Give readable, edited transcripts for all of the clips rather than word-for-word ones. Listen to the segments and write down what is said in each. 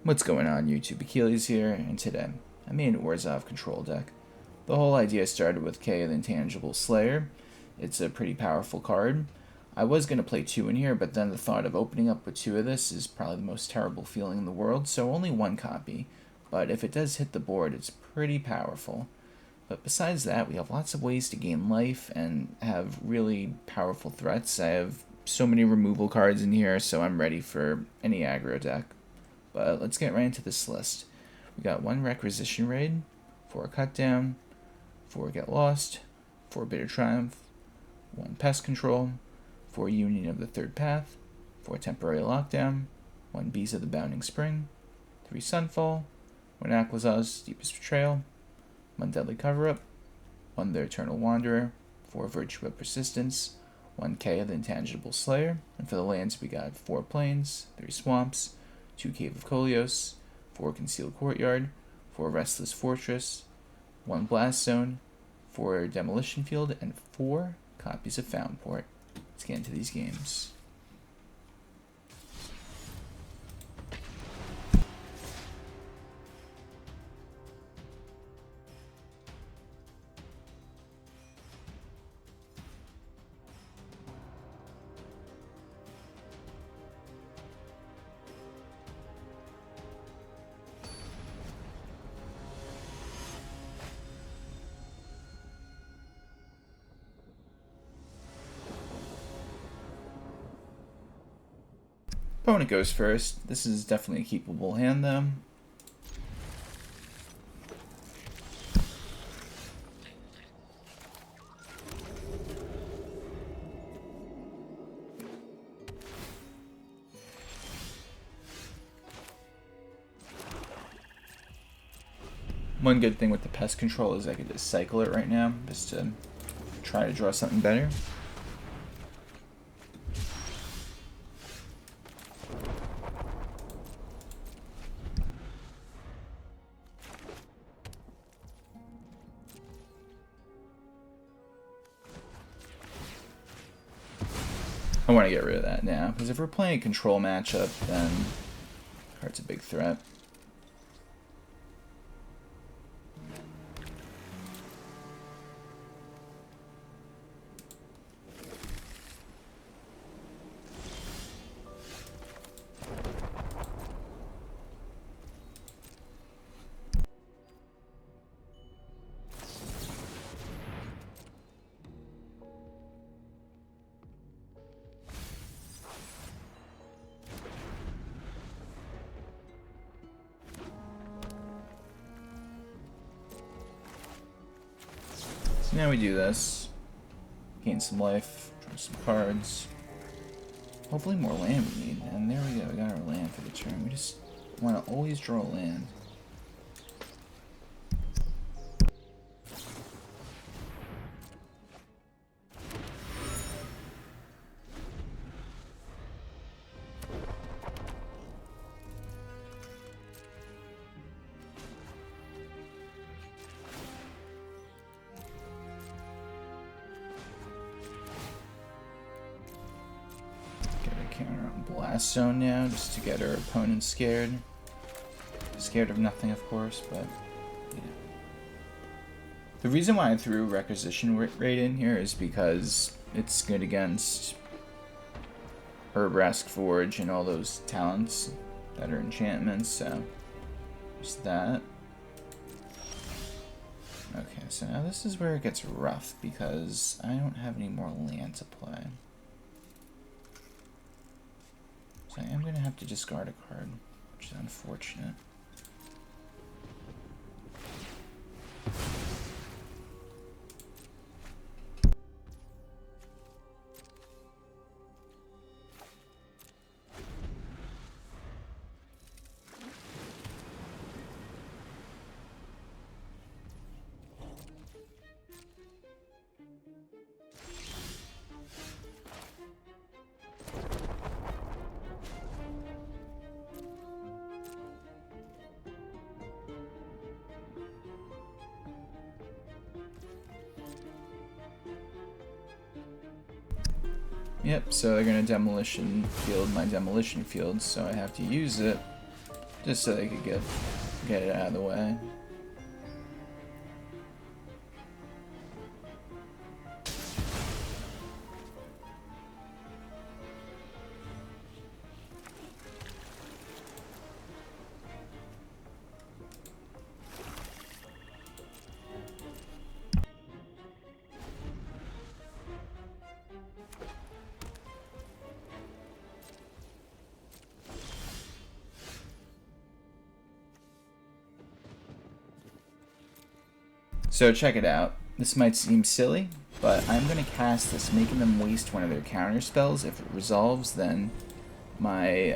What's going on YouTube? Achilles here, and today I made an Orzhov control deck. The whole idea started with K, the Intangible Slayer. It's a pretty powerful card. I was going to play 2 in here, but then the thought of opening up with 2 of this is probably the most terrible feeling in the world, so only 1 copy. But if it does hit the board, it's pretty powerful. But besides that, we have lots of ways to gain life and have really powerful threats. I have so many removal cards in here, so I'm ready for any aggro deck. But let's get right into this list. We got 1 Requisition Raid, 4 Cut Down, 4 Get Lost, 4 Bitter Triumph, 1 Pest Control, 4 Union of the Third Path, 4 Temporary Lockdown, 1 Beza the Bounding Spring, 3 Sunfall, 1 Aclazotz, Deepest Betrayal, 1 Deadly Cover-Up, 1 The Eternal Wanderer, 4 Virtue of Persistence, 1 K of the Intangible Slayer, and for the lands we got 4 Plains, 3 Swamps, 2 Caves of Koilos, 4 Concealed Courtyard, 4 Restless Fortress, 1 Blast Zone, 4 Demolition Field, and 4 copies of Fountainport. Let's get into these games. Opponent goes first. This is definitely a keepable hand, though. One good thing with the Pest Control is I could just cycle it right now, just to try to draw something better. I want to get rid of that now, because if we're playing a control matchup, then the card's a big threat. So now we do this. Gain some life, draw some cards. Hopefully more land we need. And there we go, we got our land for the turn. We just want to always draw land. Counter on Blast Zone now, just to get our opponent scared. Scared of nothing, of course, but yeah. The reason why I threw Requisition Raid in here is because it's good against Herbrask Forge and all those talents that are enchantments, so just that. Okay, so now this is where it gets rough because I don't have any more land to play. So I am going to have to discard a card, which is unfortunate. Yep, so they're gonna Demolition Field my Demolition Field, so I have to use it. just so they could get it out of the way. So check it out. This might seem silly, but I'm going to cast this, making them waste one of their counter spells. If it resolves, then my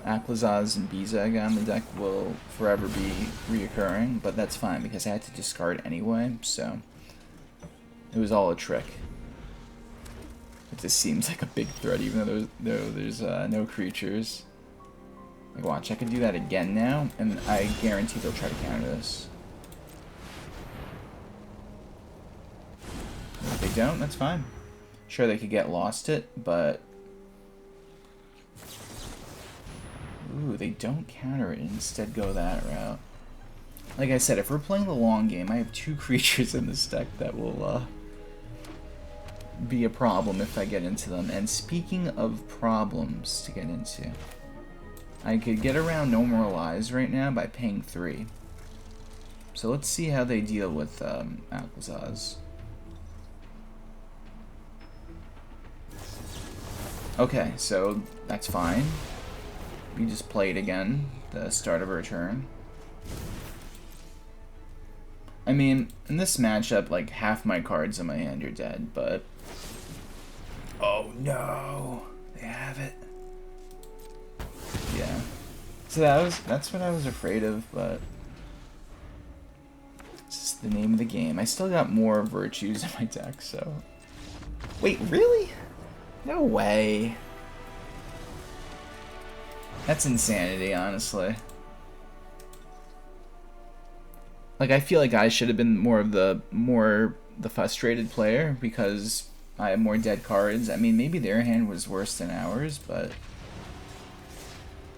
Aclazotz and Beza I got on the deck will forever be reoccurring, but that's fine because I had to discard anyway, so it was all a trick. It just seems like a big threat even though there's no creatures. Like watch, I can do that again now, and I guarantee they'll try to counter this. If they don't, that's fine. Sure, they could get lost it, but... Ooh, they don't counter it and instead go that route. Like I said, if we're playing the long game, I have 2 creatures in this deck that will be a problem if I get into them. And speaking of problems to get into, I could get around No More Lies right now by paying 3. So let's see how they deal with Aclazotz. Okay, so that's fine. We just play it again, the start of her turn. I mean, in this matchup, like, half my cards in my hand are dead, but... Oh no! They have it. Yeah. So that's what I was afraid of, but... It's just the name of the game. I still got more virtues in my deck, so... Wait, really? No way. That's insanity, honestly. Like, I feel like I should have been more the frustrated player because I have more dead cards. I mean, maybe their hand was worse than ours, but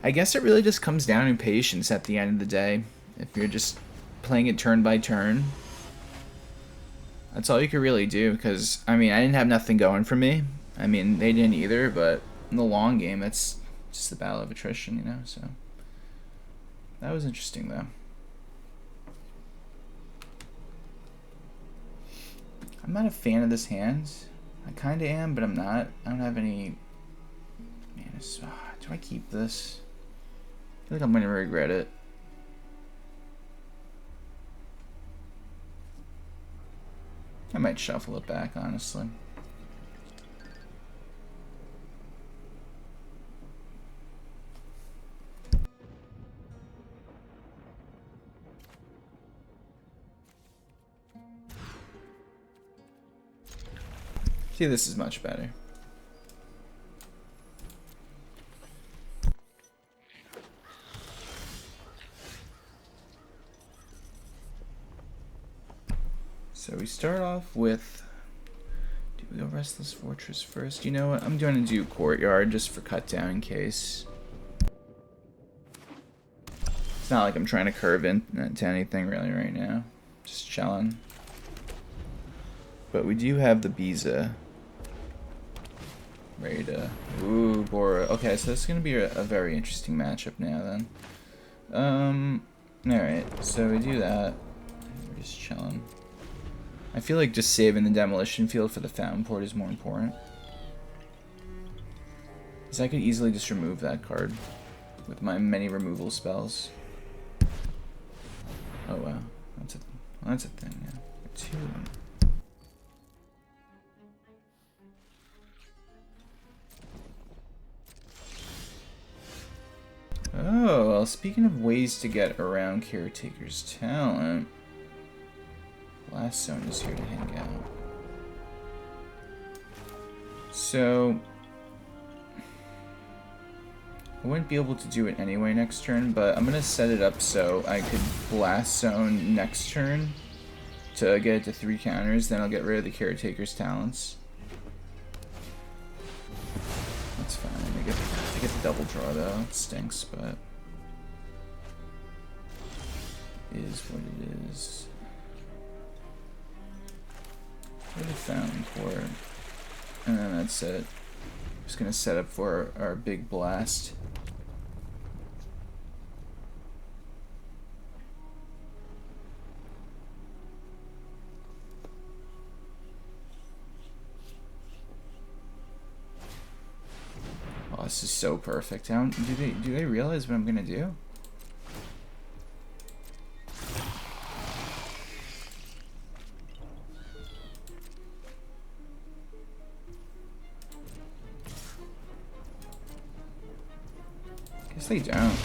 I guess it really just comes down to patience at the end of the day. If you're just playing it turn by turn, that's all you could really do, because, I mean, I didn't have nothing going for me. I mean, they didn't either, but in the long game, it's just the battle of attrition, you know, so. That was interesting, though. I'm not a fan of this hand. I kind of am, but I'm not. I don't have any... Man, do I keep this? I feel like I'm going to regret it. I might shuffle it back, honestly. See, this is much better. So we start off with... Do we go Restless Fortress first? You know what? I'm going to do Courtyard just for cut down in case. It's not like I'm trying to curve into anything really right now. Just chilling. But we do have the Beza. Ready to... Ooh, Bora. Okay, so this is going to be a very interesting matchup now, then. Alright, so we do that. We're just chilling. I feel like just saving the Demolition Field for the Fountainport is more important. Because I could easily just remove that card with my many removal spells. Oh, wow. That's a thing, yeah. 2 of them. Oh, well, speaking of ways to get around Caretaker's talent, Blast Zone is here to hang out. So, I wouldn't be able to do it anyway next turn, but I'm going to set it up so I could Blast Zone next turn to get it to 3 counters, then I'll get rid of the Caretaker's talents. That's fine. I get the double draw though. It stinks, but is what it is. Go to Fountainport. And then that's it. Just gonna set up for our big blast. Oh, this is so perfect. How do they realize what I'm gonna do? Guess they don't.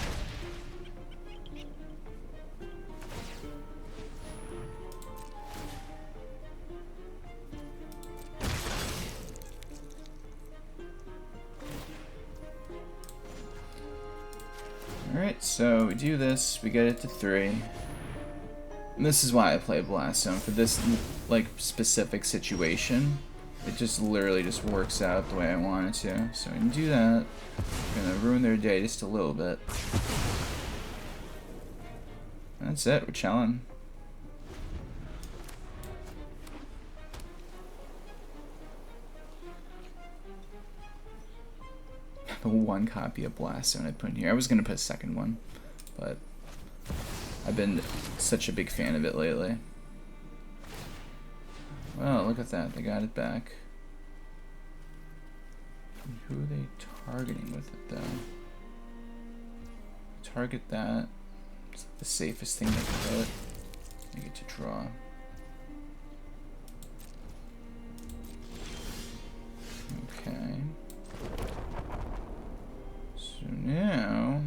Alright, so we do this, we get it to 3. And this is why I play Blast Zone, for this like specific situation. It just literally just works out the way I want it to. So we can do that. We're gonna ruin their day just a little bit. That's it, we're chilling. The one copy of Blast Zone I put in here. I was gonna put a second one, but I've been such a big fan of it lately. Well, look at that, they got it back. And who are they targeting with it though? Target that. It's like the safest thing they can put. I get to draw. Okay. So now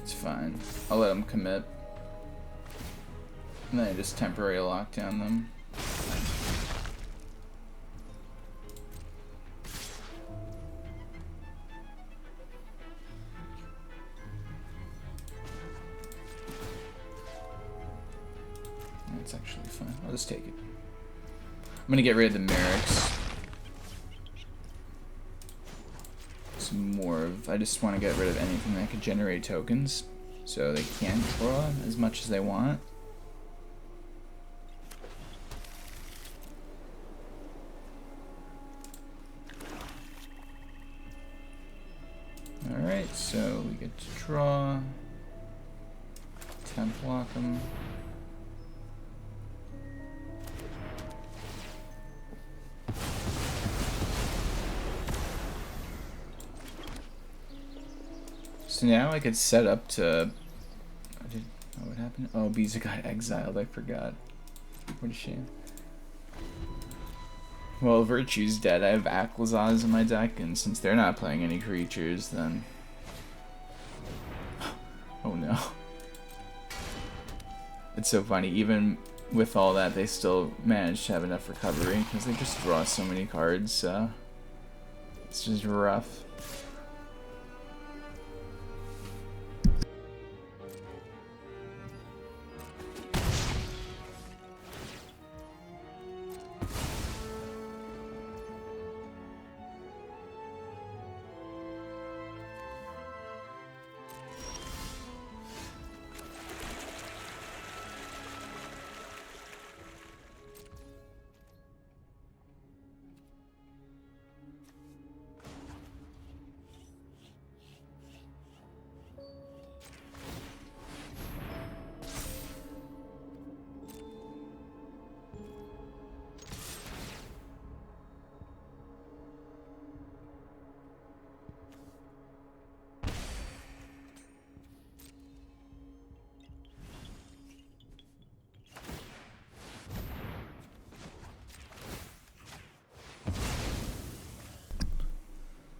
it's fine. I'll let them commit. And then I just temporarily lock down them. That's actually fine. I'll just take it. I'm gonna get rid of the Merrick's. Some more of. I just want to get rid of anything that could generate tokens, so they can draw as much as they want. Alright, so we get to draw, temp lock them. So now I could set up to, oh, what happened? Oh, Beza got exiled, I forgot. What a shame. Well, Virtue's dead. I have Aclazotz in my deck, and since they're not playing any creatures, then... Oh no. It's so funny, even with all that, they still manage to have enough recovery, because they just draw so many cards, so... It's just rough.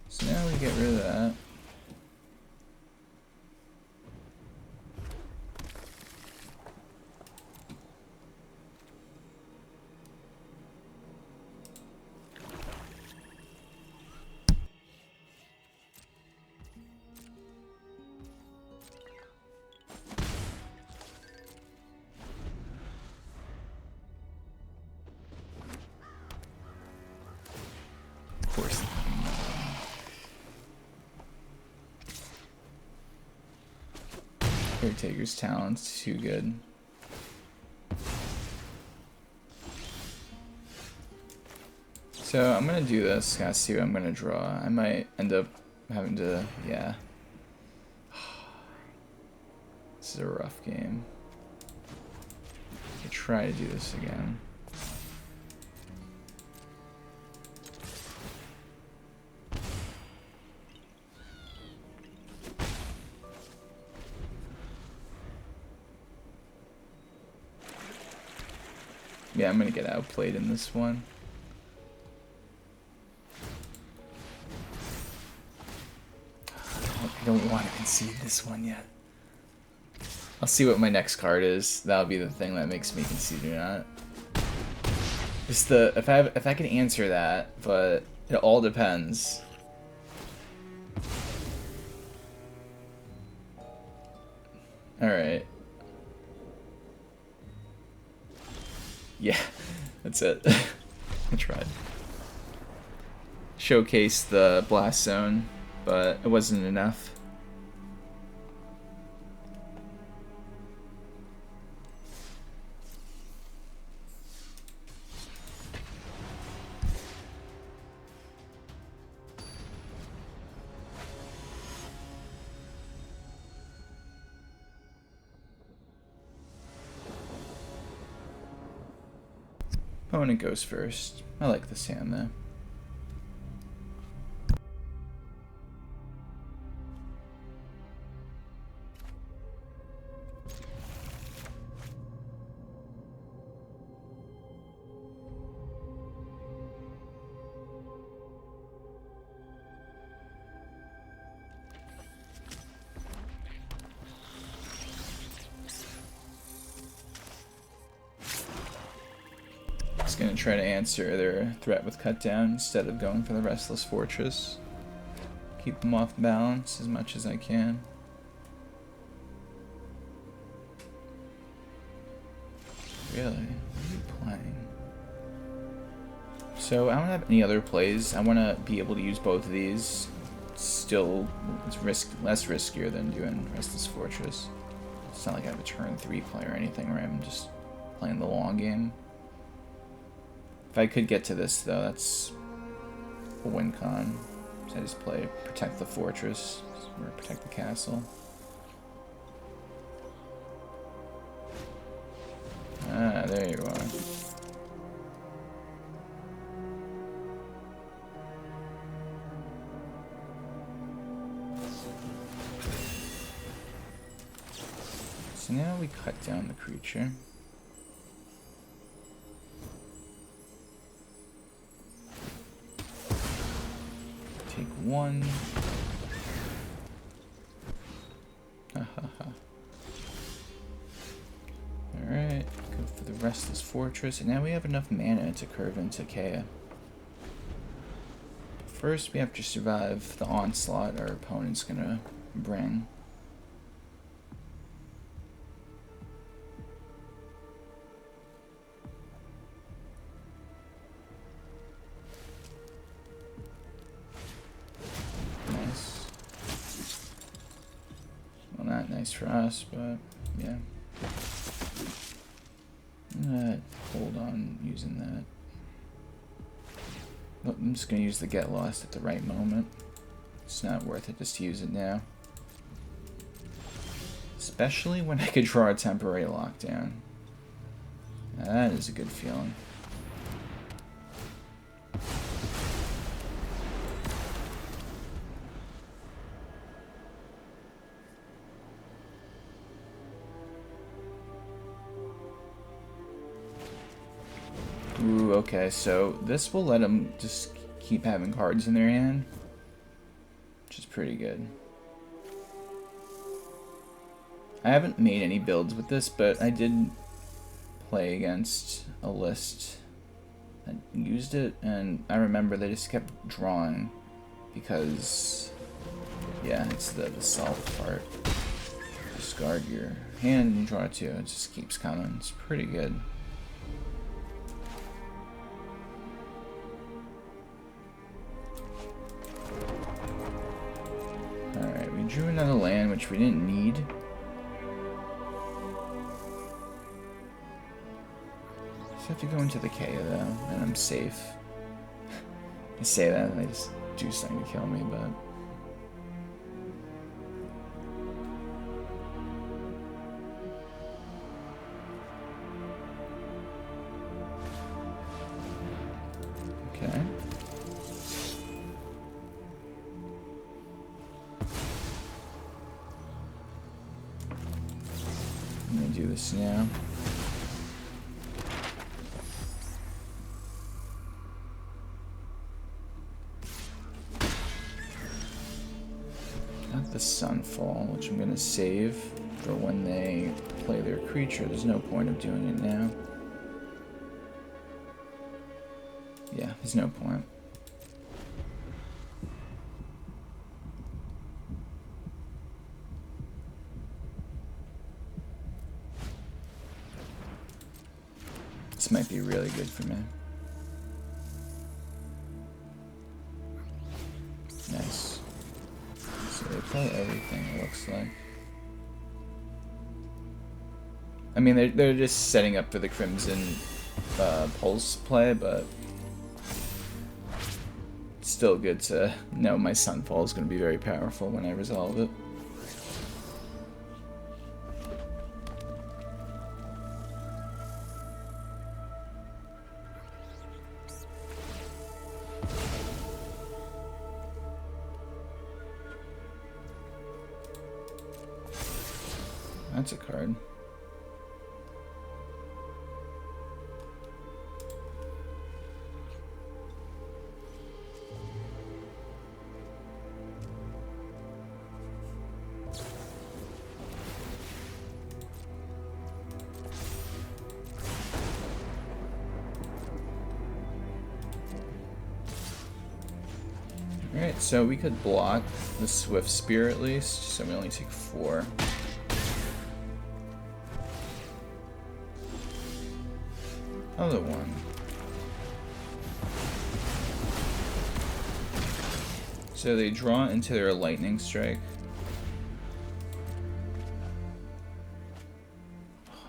So now we get rid of that. Caretaker's talent's too good. So I'm gonna do this, gotta see what I'm gonna draw. I might end up having to, yeah. This is a rough game. I'll try to do this again. Yeah, I'm gonna get outplayed in this one. I don't want to concede this one yet. I'll see what my next card is. That'll be the thing that makes me concede or not. Just the if I can answer that, but it all depends. All right. Yeah, that's it. I tried. Showcase the blast zone, but it wasn't enough. Opponent goes first. I like this hand though. Gonna try to answer their threat with cut down instead of going for the Restless Fortress. Keep them off balance as much as I can. Really? What are you playing? So I don't have any other plays. I want to be able to use both of these. Still, it's less riskier than doing Restless Fortress. It's not like I have a turn 3 play or anything, right? I'm just playing the long game. If I could get to this, though, that's a win con. So I just play Protect the Fortress, or Protect the Castle. Ah, there you are. So now we cut down the creature. Take one. Alright, go for the Restless Fortress, and now we have enough mana to curve into Kea. But first, we have to survive the onslaught our opponent's gonna bring. For us, but yeah. Hold on using that. Well, I'm just gonna use the Get Lost at the right moment. It's not worth it just to use it now. Especially when I could draw a temporary lockdown. Now that is a good feeling. Ooh, okay, so this will let them just keep having cards in their hand, which is pretty good. I haven't made any builds with this, but I did play against a list that used it, and I remember they just kept drawing because, yeah, it's the salt part. Discard your hand and draw two. It just keeps coming. It's pretty good. Alright, we drew another land, which we didn't need. Just have to go into the K though, and I'm safe. I say that and they just do something to kill me, but... Okay. I'm gonna do this now. Got the Sunfall, which I'm gonna save for when they play their creature. There's no point of doing it now. Yeah, there's no point. This might be really good for me. Nice. So they play everything, it looks like. I mean, they're just setting up for the Crimson Pulse play, but it's still good to know my Sunfall is going to be very powerful when I resolve it. That's a card. Alright, so we could block the Swift Spear at least, so we only take 4. Other one. So they draw into their Lightning Strike.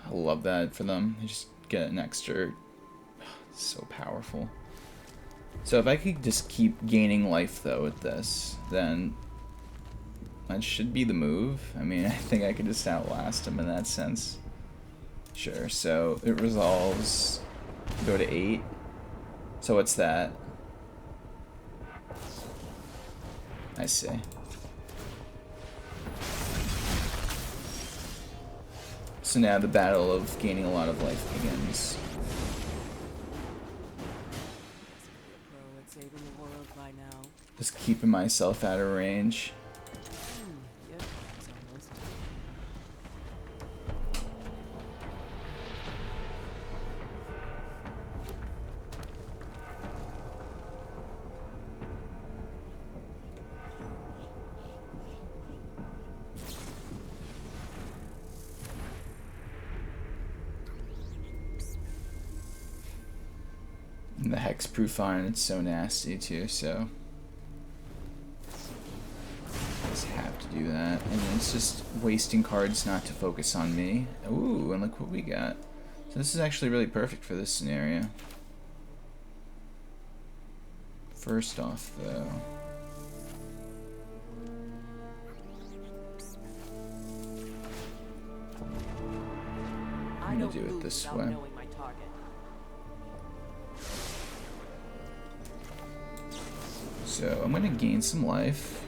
I love that for them. They just get an extra. It's so powerful. So if I could just keep gaining life though with this, then that should be the move. I mean, I think I could just outlast him in that sense. Sure, so it resolves. Go to 8. So what's that? I see. So now the battle of gaining a lot of life begins. Just keeping myself out of range. And the hexproof on it's so nasty too, so I just have to do that. And it's just wasting cards not to focus on me. Ooh, and look what we got. So this is actually really perfect for this scenario. First off though, I'm gonna do it this way. So I'm going to gain some life,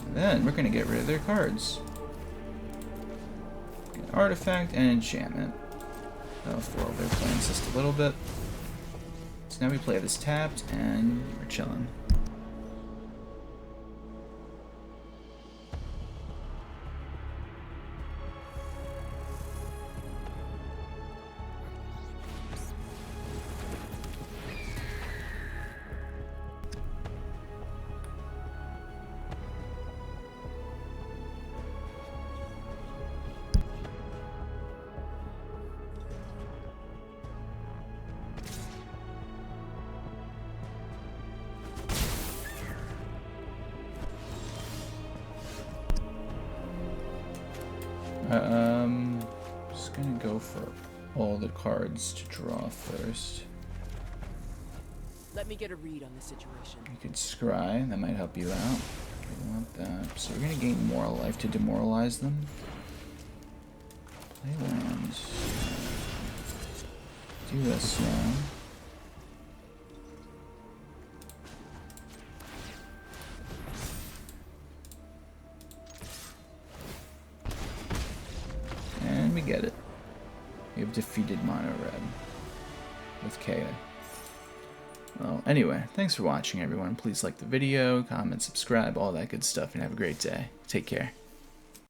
and then we're going to get rid of their cards. An artifact and enchantment. That'll foil their plans just a little bit. So now we play this tapped, and we're chilling. Just gonna go for all the cards to draw first. Let me get a read on the situation. You could scry, that might help you out. You want that. So we're gonna gain more life to demoralize them. Play lands. Do this now. And we get it. We have defeated mono red with Kaya. Well, anyway, thanks for watching, everyone. Please like the video, comment, subscribe, all that good stuff, and have a great day. Take care.